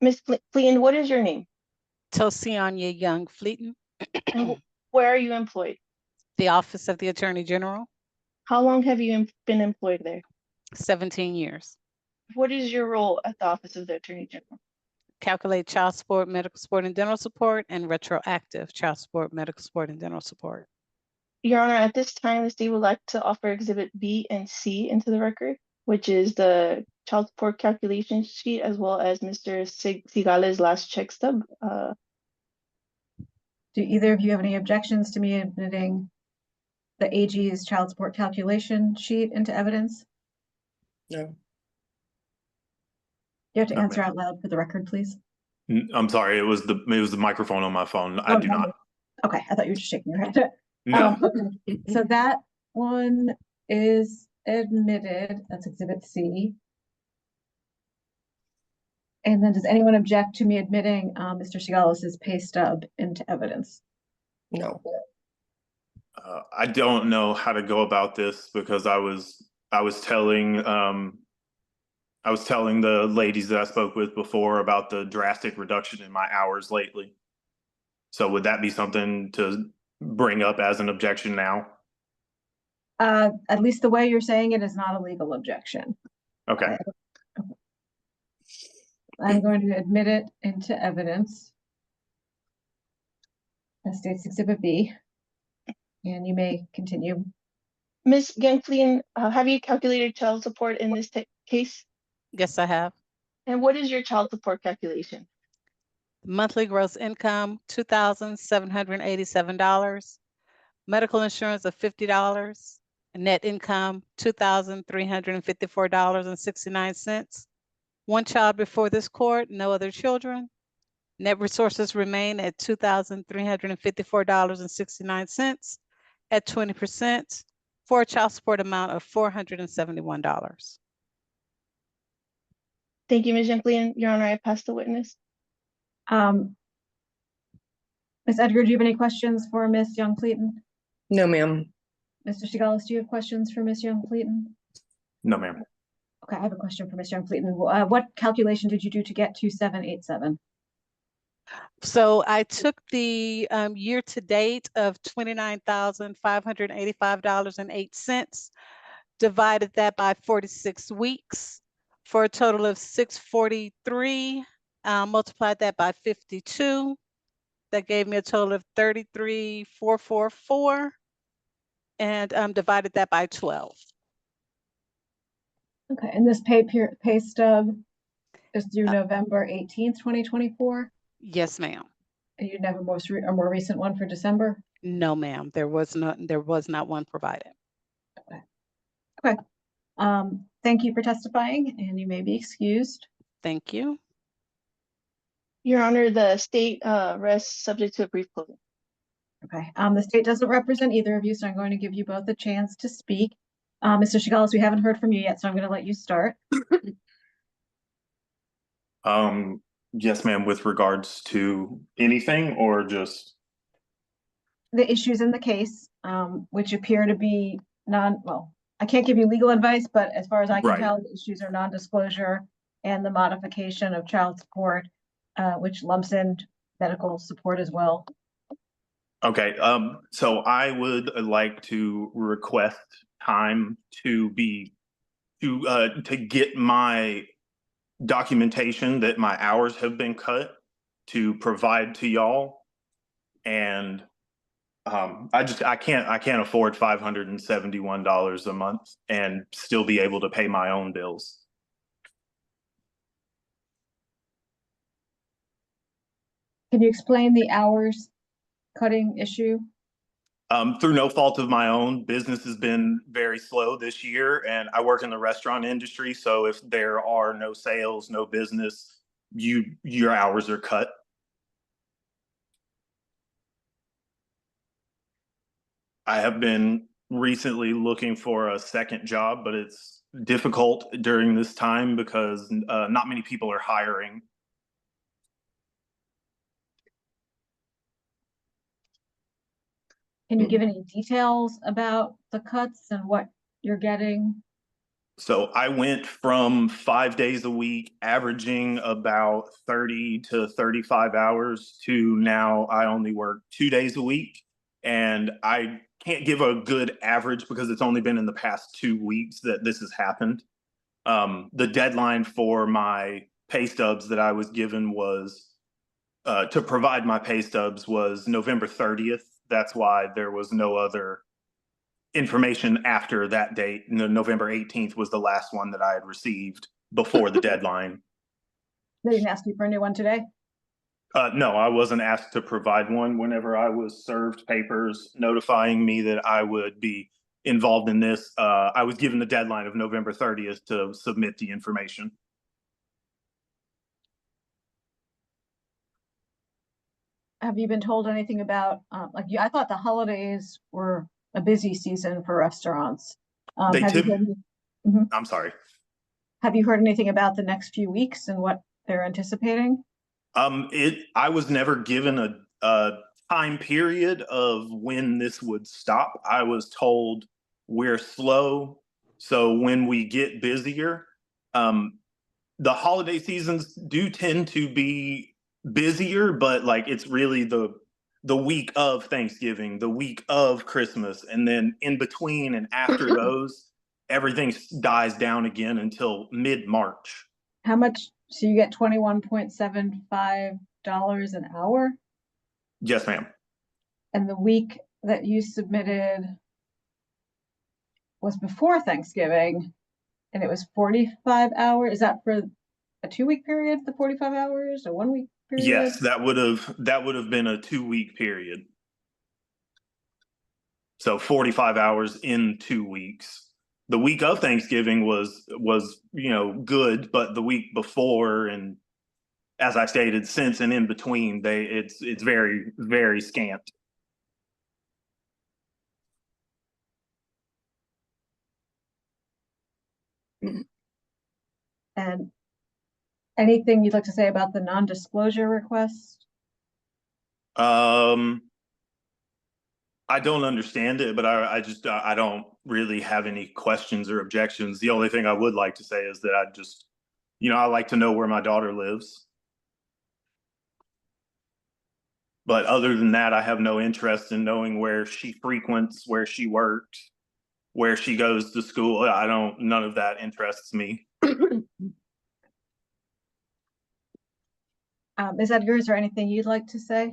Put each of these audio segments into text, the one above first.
Ms. Fleeton, what is your name? Tosiania Young Fleeton, And where are you employed? the Office of the Attorney General, How long have you been employed there? 17 years. What is your role at the Office of the Attorney General? Calculate child support, medical support, and dental support, and retroactive child support, medical support, and dental support. Your Honor, at this time, the state would like to offer Exhibit B and C into the record, which is the child support calculation sheet, as well as Mr. Shigeles' last check stub. Do either of you have any objections to me admitting the AG's child support calculation sheet into evidence? No. You have to No, answer ma'am. out loud for the record, please. I'm sorry. It was the microphone on my phone. I do not. Okay, I thought you were just shaking your head. No. Okay. So that one is admitted. That's Exhibit C. And then does anyone object to me admitting Mr. Shigeles' pay stub into evidence? No. I don't know how to go about this because I was telling the ladies that I spoke with before about the drastic reduction in my hours lately. So would that be something to bring up as an objection now? At least the way you're saying it is not a legal objection. Okay. I'm going to admit it into evidence. That states Exhibit B. And you may continue. Ms. Young Fleeton, have you calculated child support in this case? Yes, I have. And what is your child support calculation? Monthly gross income, $2,787. Medical insurance of $50. Net income, $2,354.69. One child before this court, no other children. Net resources remain at $2,354.69 at 20% for a child support amount of $471. Thank you, Ms. Young Fleeton. Your Honor, I pass the witness. Ms. Edgar, do you have any questions for Ms. Young Fleeton? No, ma'am. Mr. Shigeles, do you have questions for Ms. Young Fleeton? No, ma'am. Okay, I have a question for Ms. Young Fleeton. What calculation did you do to get to 787? So I took the year to date of $29,585.08, divided that by 46 weeks for a total of 643, multiplied that by 52. That gave me a total of 33,444, and divided that by 12. Okay, and this pay stub is through November 18th, 2024? Yes, ma'am. And you'd have a more recent one for December? No, ma'am. There was not one provided. Okay. Thank you for testifying, and you may be excused. Thank you. Your Honor, the state rests subject to a brief closing. Okay. The state doesn't represent either of you, so I'm going to give you both a chance to speak. Mr. Shigeles, we haven't heard from you yet, so I'm going to let you start. Yes, ma'am. With regards to anything or just The issues in the case, which appear to be well, I can't give you legal advice, but as far as I can tell, the issues are non-disclosure and the modification of child support, which lumps in medical support as well. Okay, so I would like to request time to get my documentation that my hours have been cut to provide to y'all, and I can't afford $571 a month and still be able to pay my own bills. Can you explain the hours cutting issue? Through no fault of my own, business has been very slow this year, and I work in the restaurant industry. So if there are no sales, no business, your hours are cut. I have been recently looking for a second job, but it's difficult during this time because not many people are hiring. Can you give any details about the cuts and what you're getting? So I went from 5 days a week, averaging about 30 to 35 hours, to now I only work 2 days a week. And I can't give a good average because it's only been in the past 2 weeks that this has happened. The deadline for my pay stubs that I was given was to provide my pay stubs was November 30th. That's why there was no other information after that date. November 18th was the last one that I had received before the deadline. They didn't ask you for a new one today? No, I wasn't asked to provide one. Whenever I was served papers notifying me that I would be involved in this, I was given the deadline of November 30th to submit the information. Have you been told anything about, I thought the holidays were a busy season for restaurants. They Have you tip- heard I'm sorry. have you heard anything about the next few weeks and what they're anticipating? I was never given a time period of when this would stop. I was told we're slow, so when we get busier, the holiday seasons do tend to be busier, but like it's really the week of Thanksgiving, the week of Christmas, and then in between and after those, everything dies down again until mid-March. How much, so you get $21.75 an hour? Yes, ma'am. And the week that you submitted was before Thanksgiving, and it was 45 hours. Is that for a 2-week period, the 45 hours, or 1 week period? Yes, that would have been a 2-week period. So 45 hours in 2 weeks. The week of Thanksgiving was good, but the week before, and as I stated, since and in between, it's very, very scant. And anything you'd like to say about the non-disclosure request? I don't understand it, but I don't really have any questions or objections. The only thing I would like to say is that I like to know where my daughter lives. But other than that, I have no interest in knowing where she frequents, where she worked, where she goes to school. None of that interests me. Ms. Edgar, is there anything you'd like to say?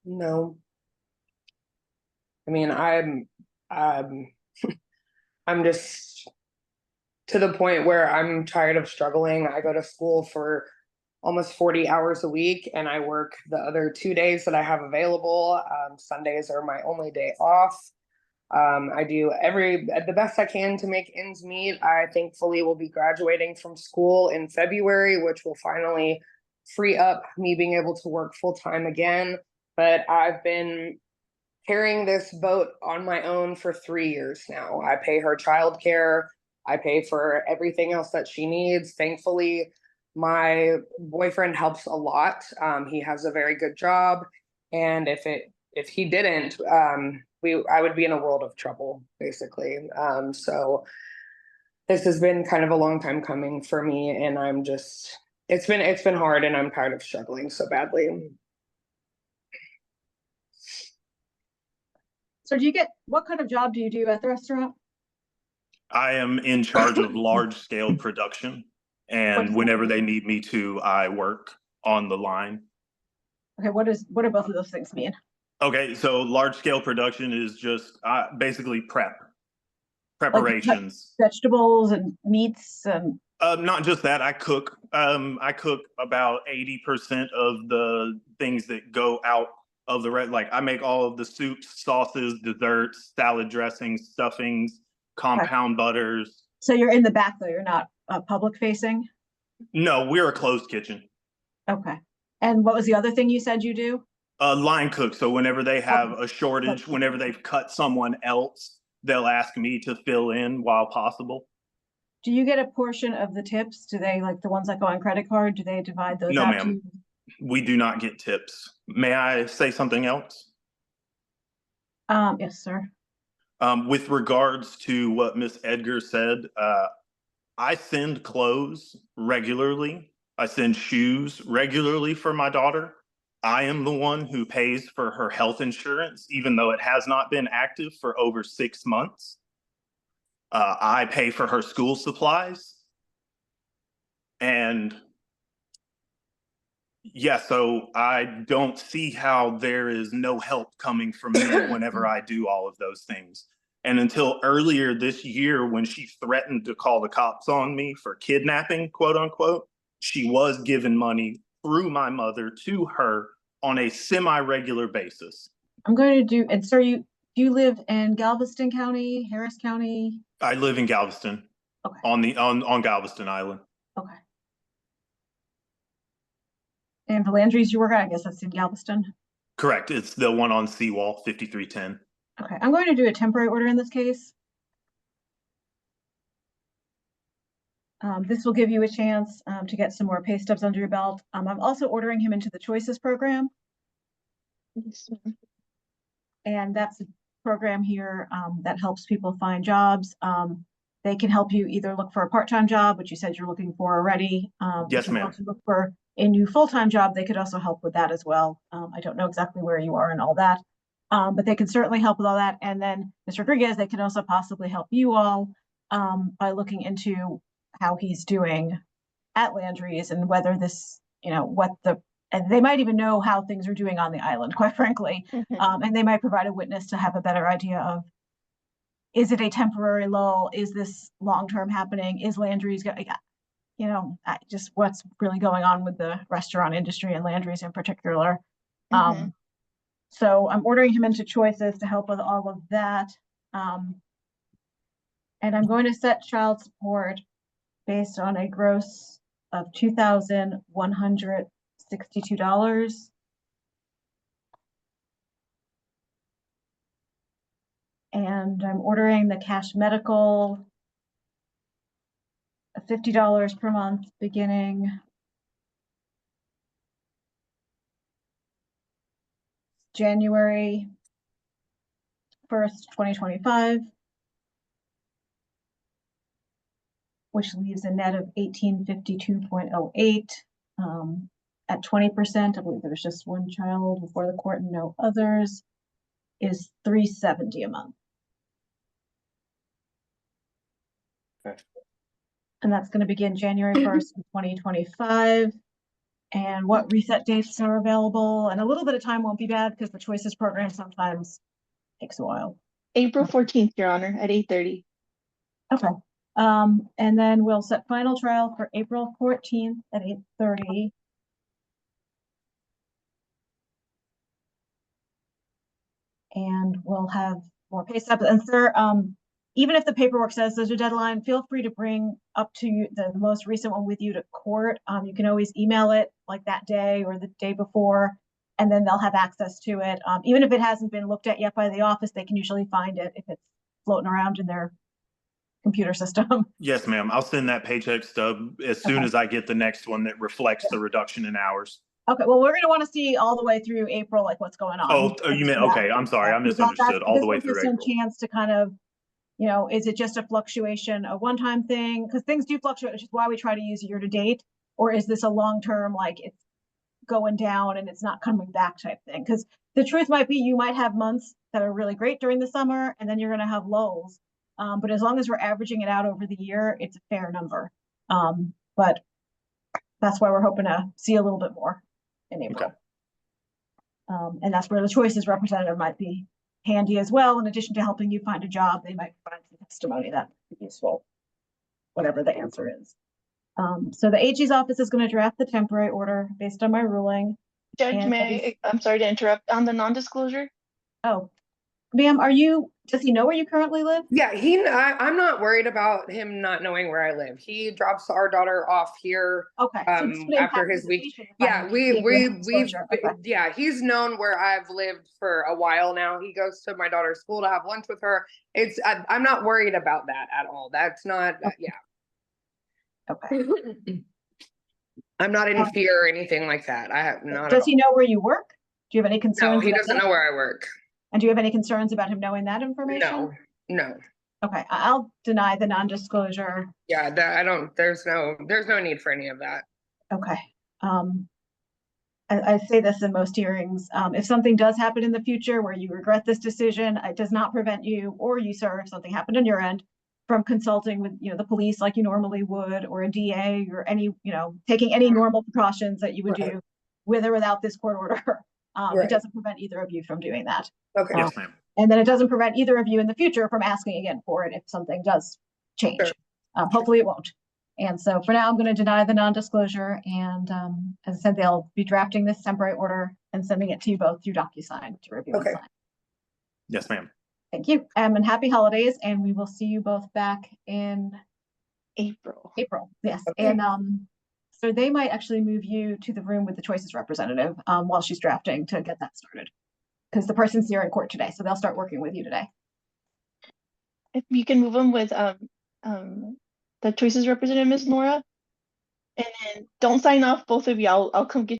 No. I mean, I'm just to the point where I'm tired of struggling. I go to school for almost 40 hours a week, and I work the other 2 days that I have available. Sundays are my only day off. I do the best I can to make ends meet. I thankfully will be graduating from school in February, which will finally free up me being able to work full time again. But I've been carrying this boat on my own for 3 years now. I pay her childcare. I pay for everything else that she needs. Thankfully, my boyfriend helps a lot. He has a very good job, and if he didn't, I would be in a world of trouble, basically. So this has been kind of a long time coming for me, and it's been hard, and I'm tired of struggling so badly. So what kind of job do you do at the restaurant? I am in charge of large scale production, and whenever they need me to, I work on the line. Okay, what do both of those things mean? Okay, so large scale production is just basically preparations. Like vegetables and meats and not just that, I cook. I cook about 80% of the things that go out of the like I make all of the soups, sauces, desserts, salad dressings, stuffings, compound butters. So you're in the back though, you're not public facing? No, we're a closed kitchen. Okay. And what was the other thing you said you do? Line cook. So whenever they have a shortage, whenever they've cut someone else, they'll ask me to fill in while possible. Do you get a portion of the tips? Do they, like the ones that go on credit card, do they divide those No, out ma'am. to you? We do not get tips. May I say something else? Yes, sir. With regards to what Miss Edgar said, I send clothes regularly. I send shoes regularly for my daughter. I am the one who pays for her health insurance, even though it has not been active for over 6 months. I pay for her school supplies. And yeah, so I don't see how there is no help coming from me whenever I do all of those things. And until earlier this year, when she threatened to call the cops on me for kidnapping, quote unquote, she was given money through my mother to her on a semi-regular basis. I'm going to do, and sir, do you live in Galveston County, Harris County? I live in Galveston. Okay. On Galveston Island. Okay. And the Landry's you work at, I guess that's in Galveston? Correct. It's the one on Seawall, 5310. Okay, I'm going to do a temporary order in this case. This will give you a chance to get some more pay stubs under your belt. I'm also ordering him into the Choices program. And that's a program here that helps people find jobs. They can help you either look for a part-time job, which you said you're looking for already. Yes, ma'am. To look for a new full-time job, they could also help with that as well. I don't know exactly where you are and all that, but they can certainly help with all that. And then Mr. Rodriguez, they can also possibly help you all by looking into how he's doing at Landry's and whether this, and they might even know how things are doing on the island, quite frankly. And they might provide a witness to have a better idea of, is it a temporary lull? Is this long-term happening? Is Landry's just what's really going on with the restaurant industry and Landry's in particular. So I'm ordering him into Choices to help with all of that. And I'm going to set child support based on a gross of $2,162. And I'm ordering the cash medical of $50 per month beginning January 1st, 2025, which leaves a net of 1852.08 at 20%. I believe there's just one child before the court and no others, is $370 a month. Okay. And that's going to begin January 1st, 2025. And what reset dates are available? And a little bit of time won't be bad because the Choices program sometimes takes a while. April 14th, Your Honor, at 8:30. Okay. And then we'll set final trial for April 14th at 8:30. And we'll have more pay stubs. And sir, even if the paperwork says there's a deadline, feel free to bring up to the most recent one with you to court. You can always email it like that day or the day before, and then they'll have access to it. Even if it hasn't been looked at yet by the office, they can usually find it if it's floating around in their computer system. Yes, ma'am. I'll send that paycheck stub as soon as I get the next one that reflects the reduction in hours. Okay, well, we're going to want to see all the way through April, like what's going on. Oh, you meant, okay, I'm sorry, I misunderstood. All the way through April. Some chance to kind of, is it just a fluctuation, a one-time thing? Because things do fluctuate, which is why we try to use year to date. Or is this a long-term, like it's going down and it's not coming back type thing? Because the truth might be you might have months that are really great during the summer, and then you're going to have lulls. But as long as we're averaging it out over the year, it's a fair number. But that's why we're hoping to see a little bit more in April. Okay. And that's where the Choices representative might be handy as well. In addition to helping you find a job, they might provide some testimony that would be useful, whatever the answer is. So the AG's office is going to draft the temporary order based on my ruling. Judge, I'm sorry to interrupt on the non-disclosure. Oh, ma'am, does he know where you currently live? Yeah, I'm not worried about him not knowing where I live. He drops our daughter off here. Okay. After his week. Yeah, yeah, he's known where I've lived for a while now. He goes to my daughter's school to have lunch with her. I'm not worried about that at all. That's not, yeah. Okay. I'm not in fear or anything like that. I have not. Does he know where you work? Do you have any concerns? No, he doesn't know where I work. And do you have any concerns about him knowing that information? No. No. Okay, I'll deny the non-disclosure. Yeah, that I don't, there's no need for any of that. Okay. I say this in most hearings. If something does happen in the future where you regret this decision, it does not prevent you or you, sir, if something happened on your end, from consulting with, the police like you normally would, or a DA, or any, taking any normal precautions that you would Right. do with or without this court order. Right. It doesn't prevent either of you from doing that. Okay. Yes, ma'am. And then it doesn't prevent either of you in the future from asking again for it if something does change. Sure. Hopefully it won't. And so for now, I'm going to deny the non-disclosure. And as I said, they'll be drafting this temporary order and sending it to you both through DocuSign to review and Okay. sign. Yes, ma'am. Thank you. And happy holidays. And we will see you both back in April. Yes. Okay. And so they might actually move you to the room with the choices representative while she's drafting to get that started. Because the person's here in court today. So they'll start working with you today. If you can move them with the choices representative, Ms. Nora, and then don't sign off, both of you. I'll come get